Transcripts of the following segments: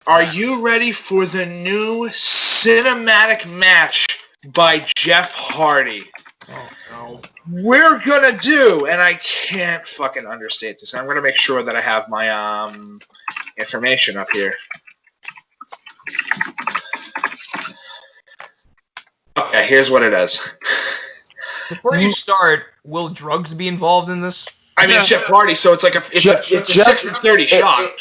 Are you ready for the new cinematic match by Jeff Hardy? Oh, no. We're gonna do, and I can't fucking understate this. I'm gonna make sure that I have my information up here. Okay, here's what it is. Before you start, will drugs be involved in this? I mean, it's Jeff Hardy, so it's like a 60-30 shot.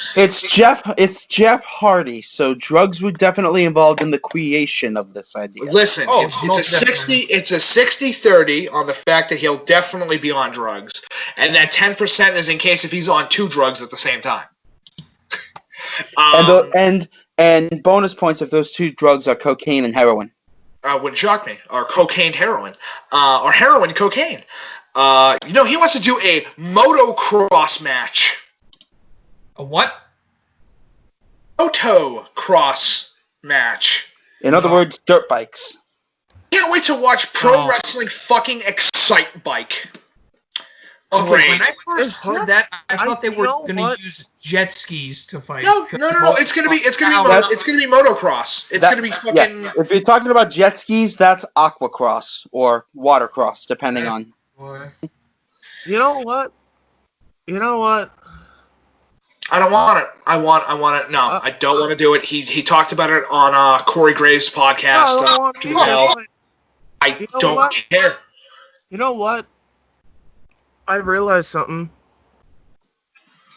It's Jeff Hardy, so drugs were definitely involved in the creation of this idea. Listen, it's a 60-30 on the fact that he'll definitely be on drugs, and that 10% is in case if he's on 2 drugs at the same time. And bonus points if those 2 drugs are cocaine and heroin. Wouldn't shock me. Or cocaine, heroin, or heroin, cocaine. He wants to do a motocross match. A what? Motocross match. In other words, dirt bikes. Can't wait to watch pro wrestling fucking Excite Bike. Okay, Great. when I first heard that, I thought they were going to use jet skis to fight. No. It's gonna be motocross. It's gonna be fucking. Yeah. If you're talking about jet skis, that's aquacross or watercross, depending on. You know what? I don't want it. I want it. No, I don't want to do it. He talked about it on Corey Graves' podcast. I don't care. You know what? I realized something.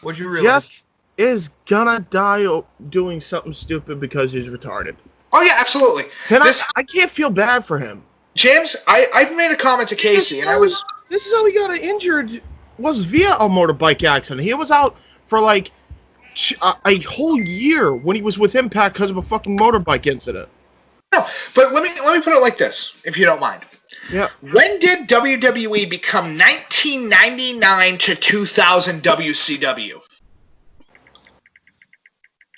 What'd you realize? Jeff is gonna die doing something stupid because he's retarded. Oh yeah, absolutely. I can't feel bad for him. James, I made a comment to Casey, and I was. This is how he got injured. Was via a motorbike accident. He was out for like a whole year when he was with Impact because of a fucking motorbike incident. No, but let me put it like this, if you don't mind. Yeah. When did WWE become 1999 to 2000 WCW?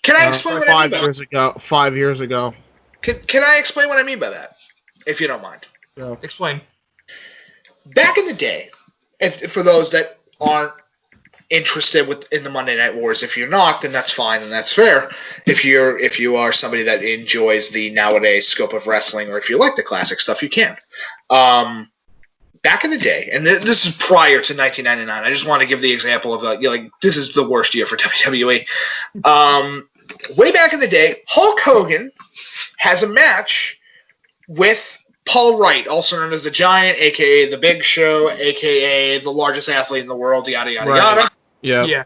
Can I explain what I mean by that? 5 years ago. Can I explain what I mean by that? If you don't mind. Yeah. Explain. Back in the day, for those that aren't interested in the Monday Night Wars, if you're not, then that's fine and that's fair. If you are somebody that enjoys the nowadays scope of wrestling, or if you like the classic stuff, you can. Back in the day, and this is prior to 1999. I just want to give the example of this is the worst year for WWE. Way back in the day, Hulk Hogan has a match with Paul Wright, also known as the Giant, a.k.a. the Big Show, a.k.a. the largest athlete in the world, yada, yada, yada. Yeah.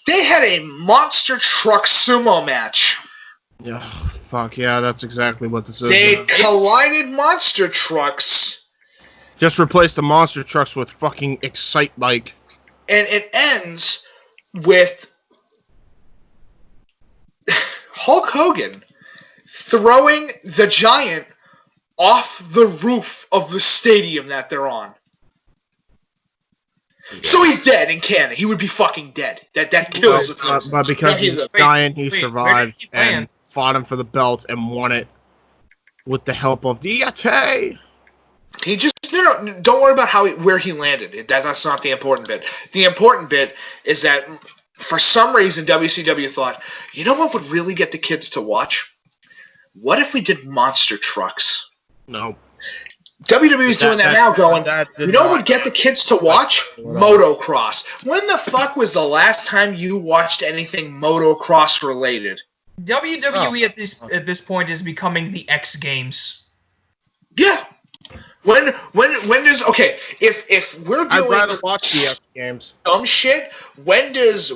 They had a monster truck sumo match. Yeah, fuck yeah, that's exactly what this is. They collided monster trucks. Just replace the monster trucks with fucking Excite Bike. And it ends with Hulk Hogan throwing the Giant off the roof of the stadium that they're on. Yeah. So he's dead in Canada. He would be fucking dead. That kills the person. But because he's a Giant, he survived and fought him for the belt and won it with the help of DT. He just don't worry about where he landed. That's not the important bit. The important bit is that for some reason WCW thought, you know what would really get the kids to watch? What if we did monster trucks? No. WWE's doing that now, going, you know what would get the kids to watch? Motocross. When the fuck was the last time you watched anything motocross related? WWE at this point is becoming the X Games. Yeah. When does if we're doing I'd rather watch the X Games. Dumb shit. When does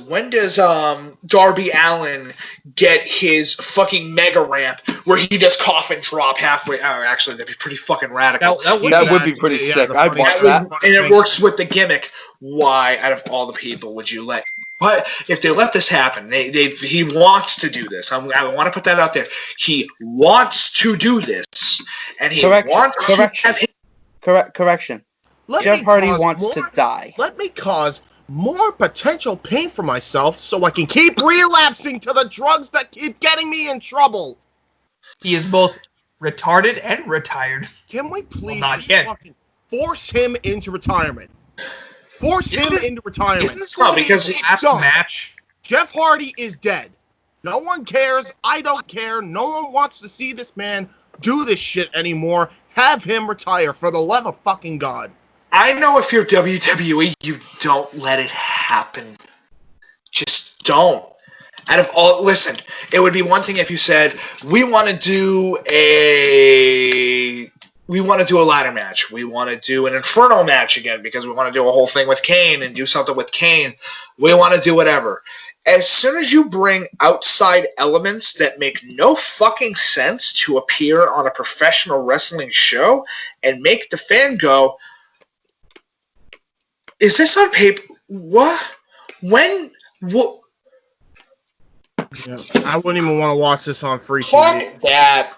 Darby Allin get his fucking mega ramp where he does coffin drop halfway? Oh, actually, that'd be pretty fucking radical. That would be pretty sick. I'd watch that. And it works with the gimmick. Why, out of all the people, would you let? But if they let this happen, he wants to do this. I want to put that out there. He wants to do this, and he wants to have his. Correction. Jeff Hardy wants to die. Let me cause more potential pain for myself so I can keep relapsing to the drugs that keep getting me in trouble. He is both retarded and retired. Can we please fucking force him into retirement? Force him into retirement. Isn't this going to be his last match? Jeff Hardy is dead. No one cares. I don't care. No one wants to see this man do this shit anymore. Have him retire for the love of fucking God. I know if you're WWE, you don't let it happen. Just don't. Out of all, listen, it would be one thing if you said, we want to do a ladder match. We want to do an Inferno match again because we want to do a whole thing with Kane and do something with Kane. We want to do whatever. As soon as you bring outside elements that make no fucking sense to appear on a professional wrestling show and make the fan go, is this on paper? What? When? What? Yeah, I wouldn't even want to watch this on free Fuck TV. that.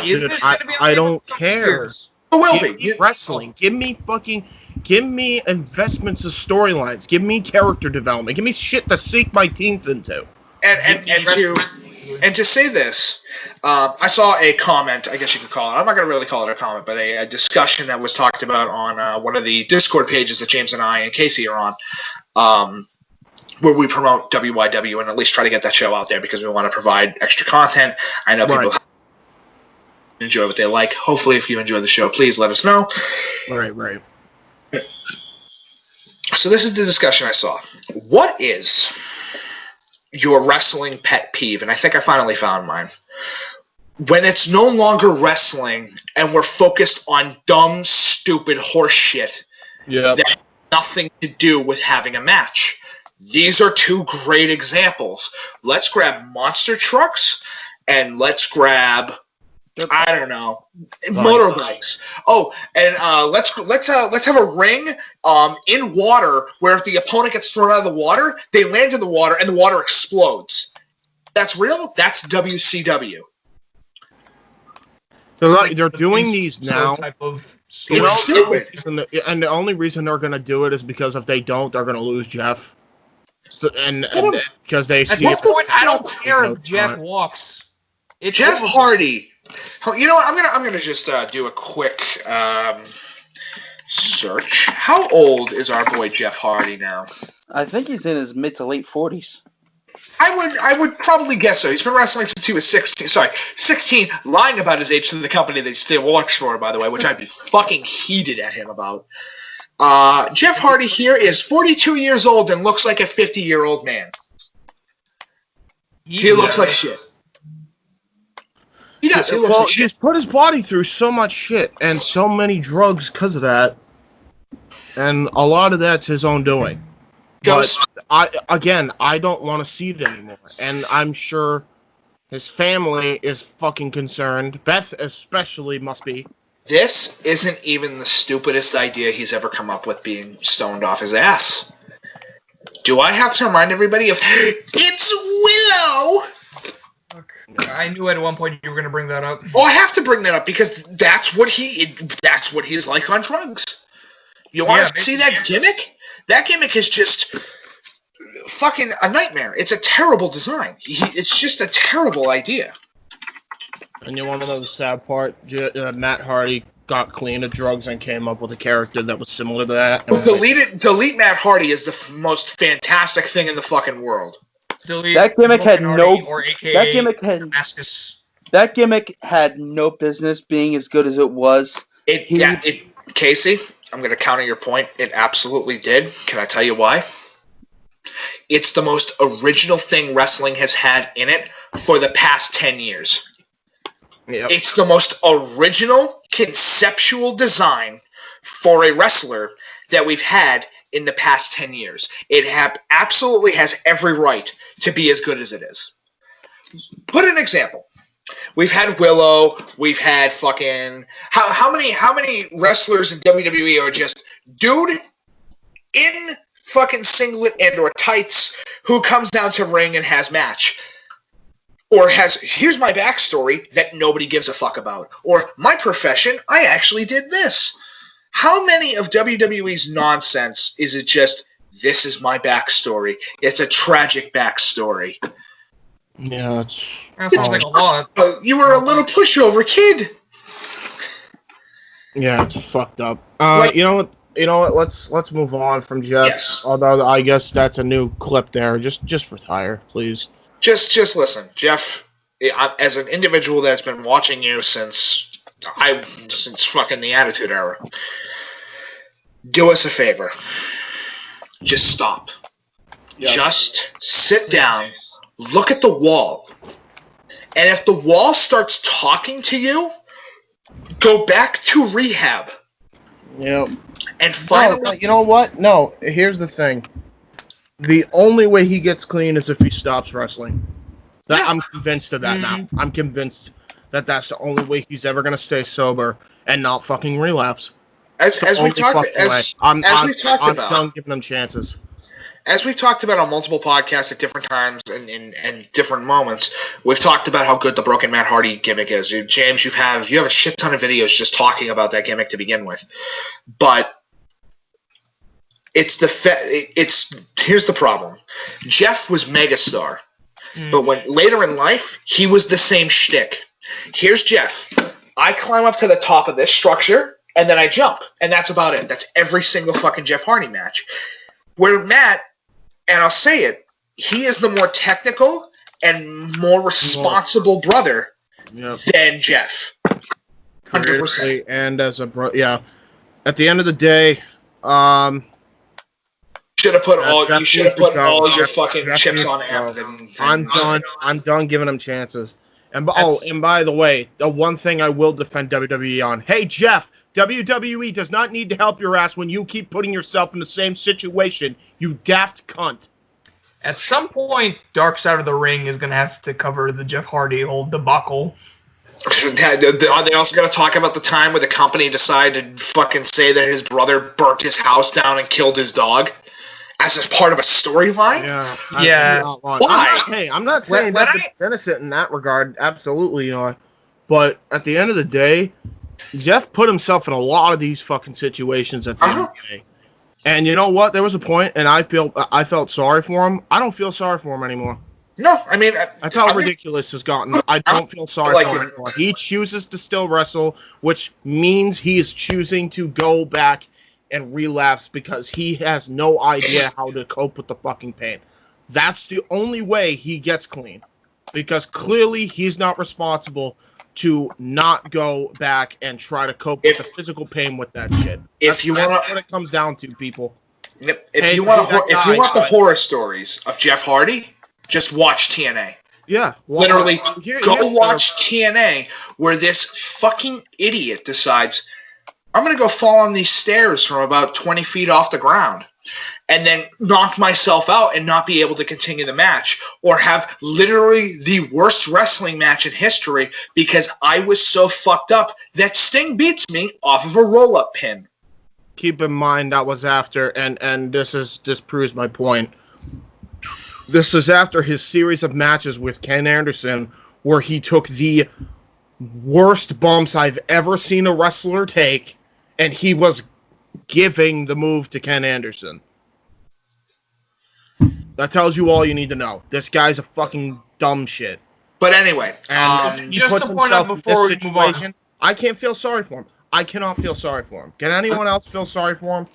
Is Dude, this gonna be I don't care. It will Give be. me wrestling. Give me investments of storylines. Give me character development. Give me shit to sink my teeth into. And to say this, I saw a comment, I guess you could call it. I'm not going to really call it a comment, but a discussion that was talked about on one of the Discord pages that James and I and Casey are on, where we promote WYW and at least try to get that show out there because we want to provide extra content. I know people enjoy what they like. Hopefully, if you enjoy the show, please let us know. Right. So this is the discussion I saw. What is your wrestling pet peeve? And I think I finally found mine. When it's no longer wrestling and we're focused on dumb, stupid horse shit that has nothing to do with having a match. These are two great examples. Let's grab monster trucks and let's grab, I don't know, motorbikes. Oh, and let's have a ring in water where if the opponent gets thrown out of the water, they land in the water and the water explodes. That's real. That's WCW. They're doing these now. Type of It's stupid. And the only reason they're going to do it is because if they don't, they're going to lose Jeff. And because they At see. this point, I don't care if Jeff walks. It's Jeff over. Hardy. You know what? I'm gonna just do a quick search. How old is our boy Jeff Hardy now? I think he's in his mid to late 40s. I would probably guess so. He's been wrestling since he was 16. Sorry, 16. Lying about his age to the company that he still works for, by the way, which I'd be fucking heated at him about. Jeff Hardy here is 42 years old and looks like a 50-year-old man. He looks like shit. He does. He looks like shit. He's put his body through so much shit and so many drugs because of that. And a lot of that's his own doing. But I don't want to see it anymore. And I'm sure his family is fucking concerned. Beth especially must be. This isn't even the stupidest idea he's ever come up with, being stoned off his ass. Do I have to remind everybody of it's Willow? I knew at one point you were going to bring that up. Oh, I have to bring that up because that's what he's like on drugs. You want to see that gimmick? That gimmick is just fucking a nightmare. It's a terrible design. It's just a terrible idea. And you want to know the sad part? Matt Hardy got clean of drugs and came up with a character that was similar to that. Well, delete Matt Hardy is the most fantastic thing in the fucking world. That gimmick had no. Or AKA That gimmick had. Damascus. That gimmick had no business being as good as it was. Casey, I'm going to counter your point. It absolutely did. Can I tell you why? It's the most original thing wrestling has had in it for the past 10 years. Yep. It's the most original conceptual design for a wrestler that we've had in the past 10 years. It absolutely has every right to be as good as it is. Put an example. We've had Willow. We've had fucking how many wrestlers in WWE are just dude in fucking singlet and or tights who comes down to ring and has match, or here's my backstory that nobody gives a fuck about, or my profession, I actually did this. How many of WWE's nonsense is it just this is my backstory? It's a tragic backstory. Yeah, that sounds like a lot. You were a little pushover kid. Yeah, it's fucked up. You know what? Let's move on from Jeff. Yes. Although I guess that's a new clip there. Just retire, please. Just listen, Jeff. As an individual that's been watching you since fucking the Attitude Era, do us a favor. Just stop. Yeah. Just sit down, look at the wall, and if the wall starts talking to you, go back to rehab. Yep. And finally, No, you know what? No, here's the thing. The only way he gets clean is if he stops wrestling. Yeah. I'm convinced of that now. I'm convinced that that's the only way he's ever going to stay sober and not fucking relapse. As we've talked I'm about, done giving him chances. As we've talked about on multiple podcasts at different times and in different moments, we've talked about how good the Broken Matt Hardy gimmick is. James, you have a shit ton of videos just talking about that gimmick to begin with. But here's the problem. Jeff was megastar, but when later in life he was the same shtick. Here's Jeff. I climb up to the top of this structure and then I jump, and that's about it. That's every single fucking Jeff Hardy match. Where Matt, and I'll say it, he is the more technical and more responsible brother than Jeff. 100%. And as a yeah. At the end of the day, should have put all your fucking chips on him. I'm done giving him chances. And by the way, the one thing I will defend WWE on. Hey Jeff, WWE does not need to help your ass when you keep putting yourself in the same situation, you daft cunt. At some point, Dark Side of the Ring is going to have to cover the Jeff Hardy whole debacle. Are they also going to talk about the time where the company decided to fucking say that his brother burnt his house down and killed his dog? As part of a storyline? Yeah. Why? I'm not saying that it's innocent in that regard. Absolutely not. But at the end of the day, Jeff put himself in a lot of these fucking situations at the end of the day. And you know what? There was a point, and I felt sorry for him. I don't feel sorry for him anymore. No, I mean... That's how ridiculous it's gotten. I don't feel sorry for him anymore. He chooses to still wrestle, which means he is choosing to go back and relapse because he has no idea how to cope with the fucking pain. That's the only way he gets clean. Because clearly he's not responsible to not go back and try to cope with the physical pain with that shit. That's what it comes down to, people. If you want the horror stories of Jeff Hardy, just watch TNA. Yeah. Literally, go watch TNA where this fucking idiot decides, I'm going to go fall on these stairs from about 20 feet off the ground and then knock myself out and not be able to continue the match, or have literally the worst wrestling match in history because I was so fucked up that Sting beats me off of a roll-up pin. Keep in mind that was after, and this proves my point. This is after his series of matches with Ken Anderson where he took the worst bumps I've ever seen a wrestler take, and he was giving the move to Ken Anderson. That tells you all you need to know. This guy's a fucking dumb shit. But anyway, and he puts himself in this situation. I can't feel sorry for him. I cannot feel sorry for him. Can anyone else feel sorry for him?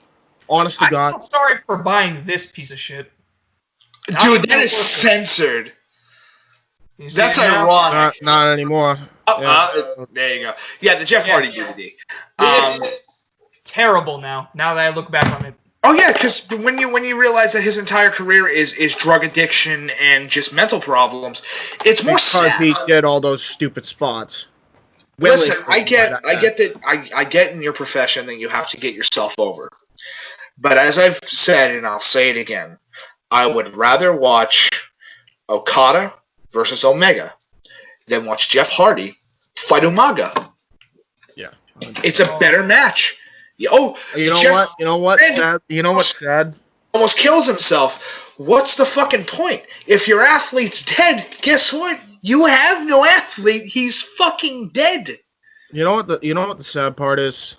Honest to God. I feel sorry for buying this piece of shit. Dude, that is censored. That's ironic. Not anymore. There you go. Yeah, the Jeff Hardy DVD. It's terrible now that I look back on it. Oh yeah, because when you realize that his entire career is drug addiction and just mental problems, it's more sad. Because he did all those stupid spots. Listen, I get in your profession that you have to get yourself over. But as I've said, and I'll say it again, I would rather watch Okada versus Omega than watch Jeff Hardy fight Umaga. Yeah. It's a better match. You know what's sad? Almost kills himself. What's the fucking point? If your athlete's dead, guess what? You have no athlete. He's fucking dead. You know what the sad part is?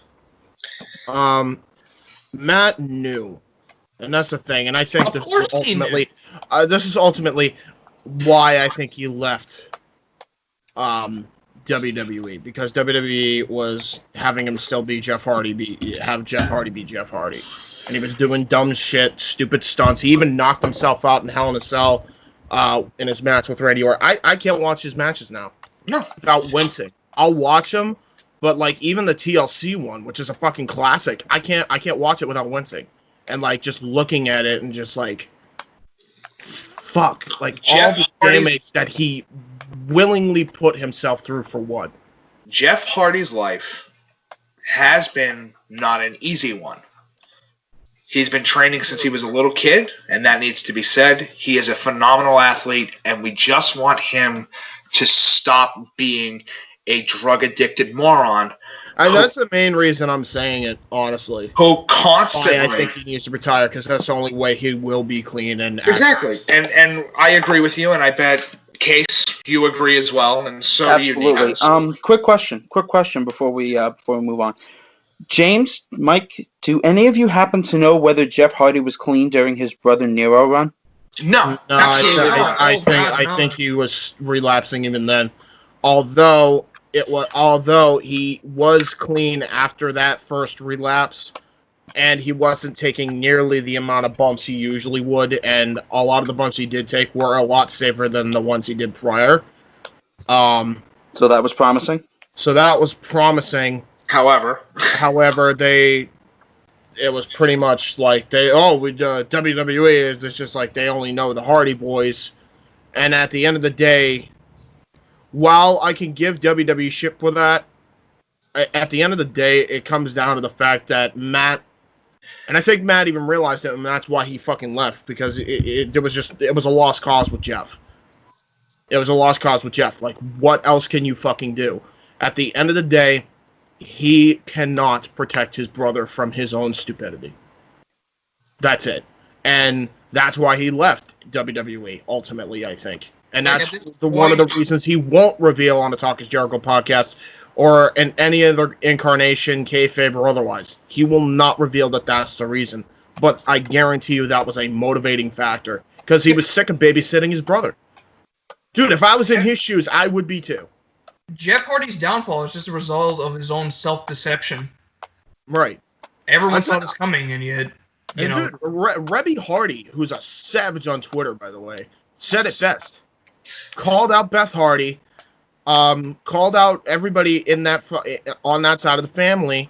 Matt knew. And that's the thing. And I think this is ultimately why I think he left WWE, because WWE was having him still be Jeff Hardy, have Jeff Hardy be Jeff Hardy, and he was doing dumb shit, stupid stunts. He even knocked himself out in Hell in a Cell in his match with Randy Orton. I can't watch his matches now. No. Without wincing. I'll watch them, but like even the TLC one, which is a fucking classic, I can't watch it without wincing. And like just looking at it and just like fuck. Like Jeff all the Hardy's- damage that he willingly put himself through for what? Jeff Hardy's life has been not an easy one. He's been training since he was a little kid, and that needs to be said. He is a phenomenal athlete, and we just want him to stop being a drug-addicted moron. And that's the main reason I'm saying it, honestly. Who constantly... I think he needs to retire, because that's the only way he will be clean and Exactly. And I agree with you, and I bet, Case, you agree as well, and so do you, Absolutely. Nikos. Quick question before we move on. James, Mike, do any of you happen to know whether Jeff Hardy was clean during his brother Nero run? No, No, absolutely not. I think he was relapsing even then. Although he was clean after that first relapse, and he wasn't taking nearly the amount of bumps he usually would, and a lot of the bumps he did take were a lot safer than the ones he did prior. So that was promising? So that was promising. However, it was pretty much like WWE is it's just like they only know the Hardy Boys, and at the end of the day, while I can give WWE shit for that, at the end of the day, it comes down to the fact that Matt, and I think Matt even realized it, and that's why he fucking left, because it was a lost cause with Jeff. It was a lost cause with Jeff. Like, what else can you fucking do? At the end of the day, he cannot protect his brother from his own stupidity. That's it. And that's why he left WWE, ultimately, I think. And that's one of the reasons he won't reveal on the Talk is Jericho podcast or in any other incarnation, kayfabe or otherwise. He will not reveal that that's the reason. But I guarantee you that was a motivating factor. Because he was sick of babysitting his brother. Dude, if I was in his shoes, I would be too. Jeff Hardy's downfall is just a result of his own self-deception. Right. Everyone saw this coming, and yet, you know. Dude, Rebby Hardy, who's a savage on Twitter, by the way, said it best. Called out Beth Hardy, called out everybody in that on that side of the family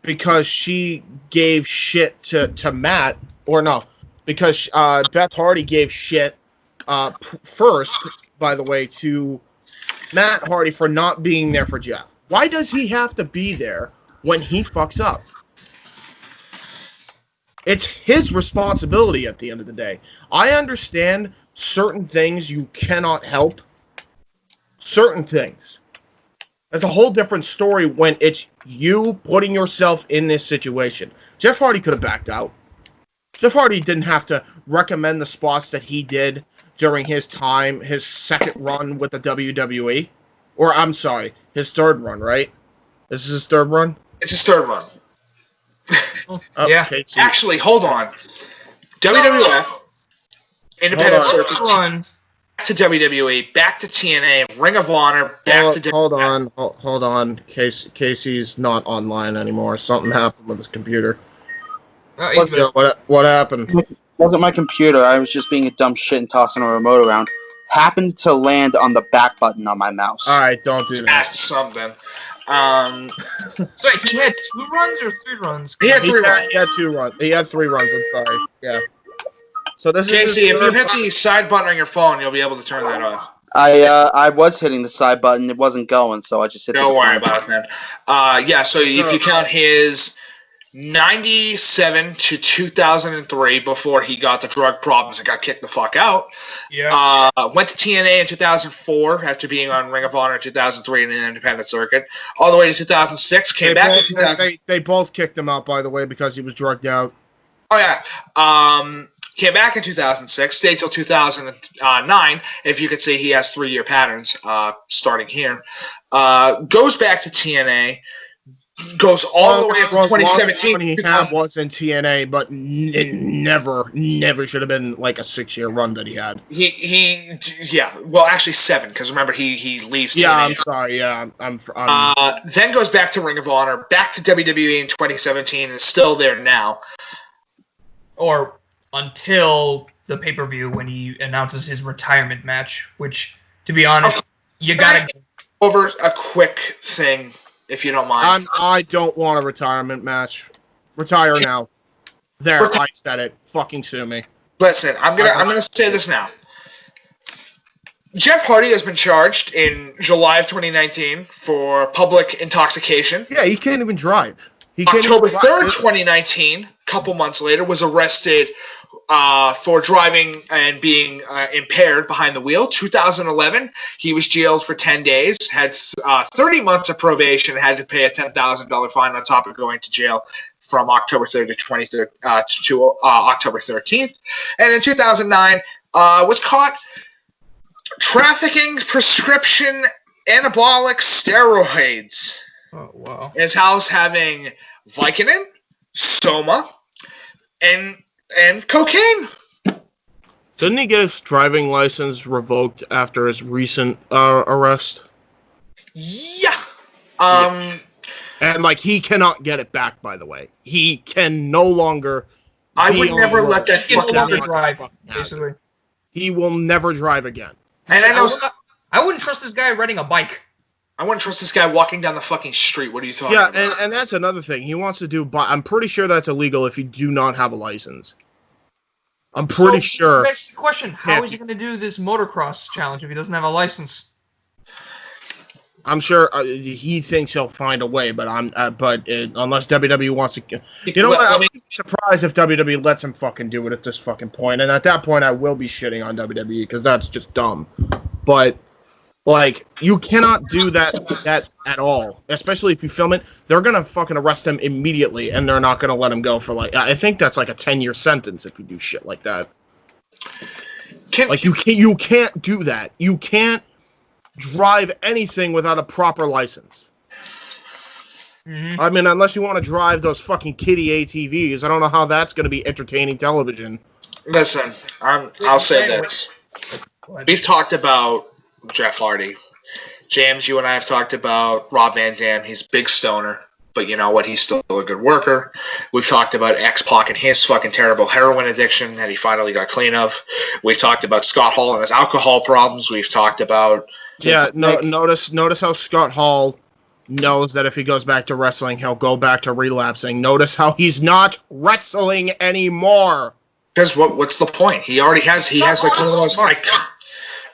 because she gave shit to Matt, or no, because Beth Hardy gave shit first, by the way, to Matt Hardy for not being there for Jeff. Why does he have to be there when he fucks up? It's his responsibility at the end of the day. I understand certain things you cannot help. Certain things. That's a whole different story when it's you putting yourself in this situation. Jeff Hardy could have backed out. Jeff Hardy didn't have to recommend the spots that he did during his time, his second run with the WWE. Or, I'm sorry, his third run, right? This is his third run? it's his third run. Yeah. Okay, so Actually, hold on. WWF, independent Hold circuit, One. back to WWE, back to TNA, Ring of Honor, back to WWF. hold on. Casey's not online anymore. Something happened with his computer. He's been, What happened? It wasn't my computer. I was just being a dumb shit and tossing a remote around. Happened to land on the back button on my mouse. All right, don't do that. That's something. so wait, he had 2 runs or 3 runs? He had 3 runs. He had 2 runs. He had 3 runs. I'm sorry. Yeah. So this Casey, is if you hit the side button on your phone, you'll be able to turn that off. I was hitting the side button. It wasn't going, so I just hit Don't the worry about it, man. Yeah, so if you count his 97 to 2003 before he got the drug problems and got kicked the fuck out. Yeah. Went to TNA in 2004 after being on Ring of Honor in 2003 in an independent circuit. All the way to 2006. Came back in 2000. They both kicked him out, by the way, because he was drugged out. Oh, yeah. Came back in 2006. Stayed till 2009. If you could see, he has 3-year patterns starting here. Goes back to TNA. Goes all the way up to 2017. He was in TNA, but it never should have been like a 6-year run that he had. Yeah. Well, actually 7, because remember he leaves TNA. Yeah, I'm sorry. Yeah, I'm then goes back to Ring of Honor, back to WWE in 2017, and is still there now. Or until the pay-per-view when he announces his retirement match, which, to be honest, you gotta... Over a quick thing, if you don't mind. I don't want a retirement match. Retire now. There, I said it. Fucking sue me. Listen, I'm gonna say this now. Jeff Hardy has been charged in July of 2019 for public intoxication. Yeah, he can't even drive. October 3rd, 2019, a couple months later, was arrested for driving and being impaired behind the wheel. 2011, he was jailed for 10 days, had 30 months of probation, had to pay a $10,000 fine on top of going to jail from October 3rd to October 13th. And in 2009, was caught trafficking prescription anabolic steroids. Oh, wow. In his house, having Vicodin, Soma, and cocaine. Didn't he get his driving license revoked after his recent arrest? Yeah. And, like, he cannot get it back, by the way. He can no longer... I would never let that He can no longer fucking... drive, basically. He will never drive again. And I know... I wouldn't trust this guy riding a bike. I wouldn't trust this guy walking down the fucking street. What are you talking about? Yeah, and that's another thing. He wants to do... I'm pretty sure that's illegal if you do not have a license. I'm pretty sure... Next question, how is he going to do this motocross challenge if he doesn't have a license? I'm sure he thinks he'll find a way, but unless WWE wants to... You know what? I'm surprised if WWE lets him fucking do it at this fucking point. And at that point, I will be shitting on WWE because that's just dumb. But... like, you cannot do that at all. Especially if you film it. They're going to fucking arrest him immediately, and they're not going to let him go for, like... I think that's like a 10-year sentence if you do shit like that. You can't do that. You can't drive anything without a proper license. Mm-hmm. I mean, unless you want to drive those fucking kiddie ATVs. I don't know how that's going to be entertaining television. Listen, I'll say this. We've talked about Jeff Hardy. James, you and I have talked about Rob Van Dam. He's a big stoner, but you know what? He's still a good worker. We've talked about X-Pac and his fucking terrible heroin addiction that he finally got clean of. We've talked about Scott Hall and his alcohol problems. We've talked about... Yeah, notice how Scott Hall knows that if he goes back to wrestling, he'll go back to relapsing. Notice how he's not wrestling anymore. Because what's the point? He already has... He has like one of those...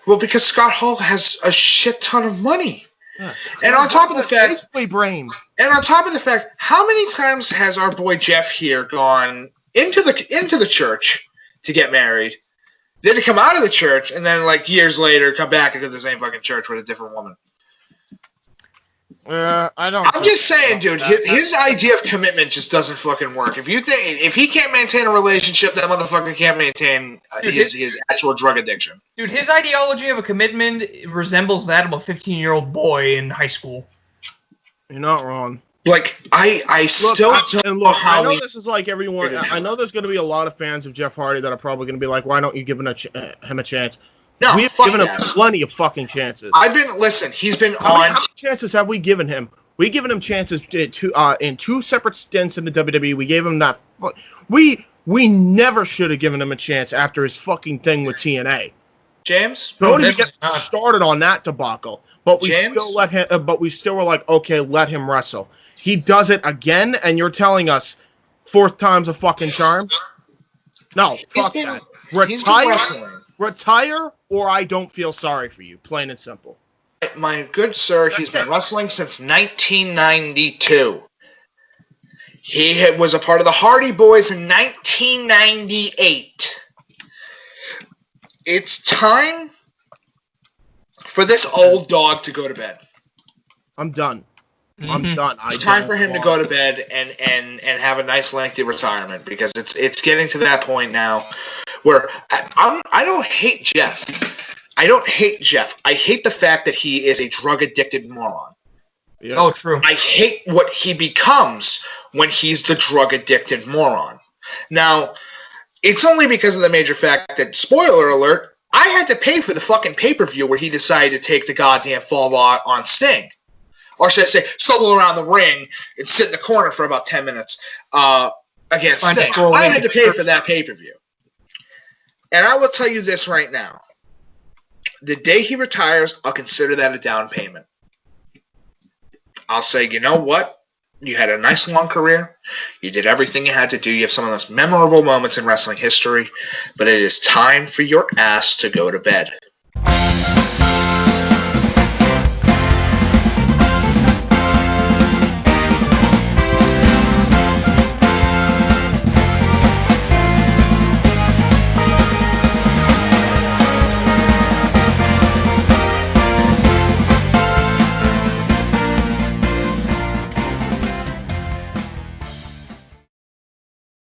Well, because Scott Hall has a shit ton of money. Yeah. And on top of the fact... And on top of the fact, how many times has our boy Jeff here gone into the church to get married, then to come out of the church, and then like years later come back into the same fucking church with a different woman? I'm just saying, dude, his idea of commitment just doesn't fucking work. If he can't maintain a relationship, that motherfucker can't maintain his actual drug addiction. Dude, his ideology of a commitment resembles that of a 15-year-old boy in high school. You're not wrong. Like, I still don't know how... I know this is like everyone... I know there's going to be a lot of fans of Jeff Hardy that are probably going to be like, why don't you give him a chance? No, we've given him plenty of fucking chances. Listen, he's been How many chances have we given him? We given him chances in two separate stints in the WWE. We gave him that... We never should have given him a chance after his fucking thing with TNA. James? Don't even get started on that debacle. But we still let him. But we still were like, okay, let him wrestle. He does it again, and you're telling us fourth time's a fucking charm? No, fuck that. Retire, or I don't feel sorry for you. Plain and simple. My good sir, he's been wrestling since 1992. He was a part of the Hardy Boys in 1998. It's time for this old dog to go to bed. I'm done. Mm-hmm. I'm done. It's time for him to go to bed and have a nice lengthy retirement, because it's getting to that point now where I don't hate Jeff. I don't hate Jeff. I hate the fact that he is a drug addicted moron. Yeah. Oh, true. I hate what he becomes when he's the drug addicted moron. Now, it's only because of the major fact that, spoiler alert, I had to pay for the fucking pay-per-view where he decided to take the goddamn fall on Sting. Or should I say, stumble around the ring and sit in the corner for about 10 minutes against Sting. I had to pay for that pay-per-view. And I will tell you this right now. The day he retires, I'll consider that a down payment. I'll say, you know what? You had a nice long career. You did everything you had to do. You have some of the most memorable moments in wrestling history. But it is time for your ass to go to bed.